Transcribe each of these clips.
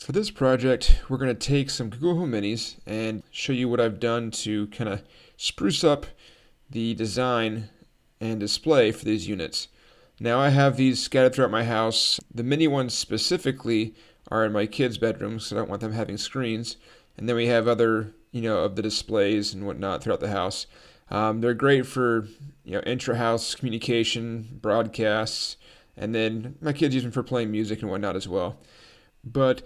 For this project, we're going to take some Google Home Minis and show you what I've done to kind of spruce up the design and display for these units. Now I have these scattered throughout my house. The mini ones specifically are in my kids' bedrooms, so I don't want them having screens. And then we have other, of the displays and whatnot throughout the house. They're great for, intra-house communication, broadcasts, and then my kids use them for playing music and whatnot as well. But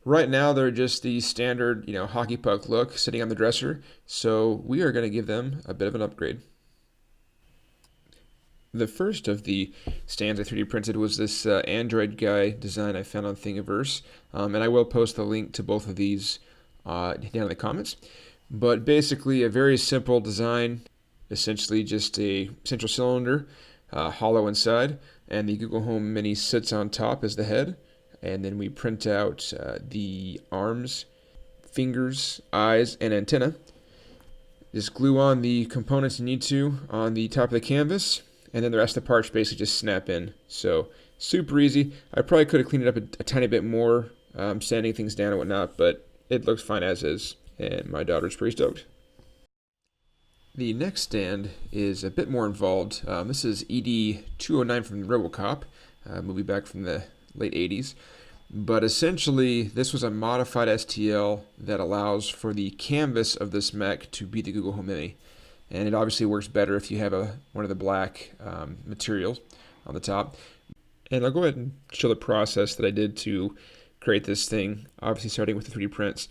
right now they're just the standard, hockey puck look sitting on the dresser. So we are going to give them a bit of an upgrade. The first of the stands I 3D printed was this Android guy design I found on Thingiverse. And I will post the link to both of these down in the comments. But basically a very simple design, essentially just a central cylinder, hollow inside, and the Google Home Mini sits on top as the head. And then we print out the arms, fingers, eyes, and antenna. Just glue on the components you need to on the top of the canvas, and then the rest of the parts basically just snap in. So super easy. I probably could have cleaned it up a tiny bit more, sanding things down and whatnot, but it looks fine as is, and my daughter's pretty stoked. The next stand is a bit more involved. This is ED-209 from Robocop, a movie back from the late 80s. But essentially, this was a modified STL that allows for the canvas of this mech to be the Google Home Mini. And it obviously works better if you have one of the black materials on the top. And I'll go ahead and show the process that I did to create this thing, obviously starting with the 3D prints.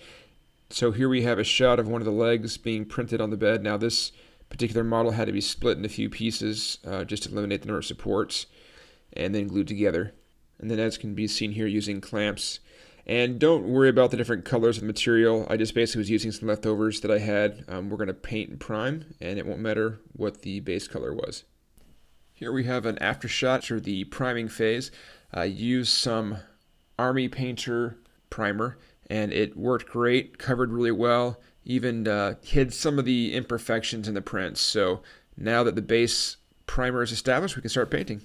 So here we have a shot of one of the legs being printed on the bed. Now this particular model had to be split into a few pieces just to eliminate the number of supports and then glued together. And then as can be seen here, using clamps. And don't worry about the different colors of the material. I just basically was using some leftovers that I had. We're going to paint and prime, and it won't matter what the base color was. Here we have an after shot for the priming phase. I used some Army Painter primer, and it worked great, covered really well, even hid some of the imperfections in the prints. So now that the base primer is established, we can start painting.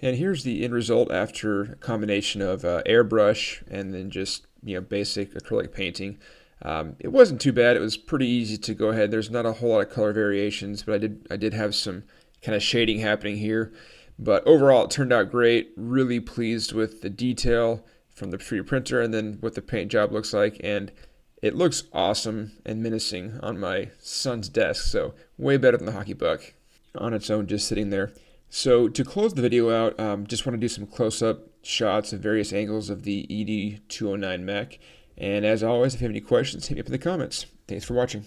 And here's the end result after a combination of airbrush and then just basic acrylic painting. It wasn't too bad. It was pretty easy to go ahead. There's not a whole lot of color variations, but I did have some kind of shading happening here. But overall, it turned out great. Really pleased with the detail from the 3D printer and then what the paint job looks like. And it looks awesome and menacing on my son's desk. So way better than the hockey puck on its own, just sitting there. So to close the video out, just want to do some close-up shots of various angles of the ED-209 mech. And as always, if you have any questions, hit me up in the comments. Thanks for watching.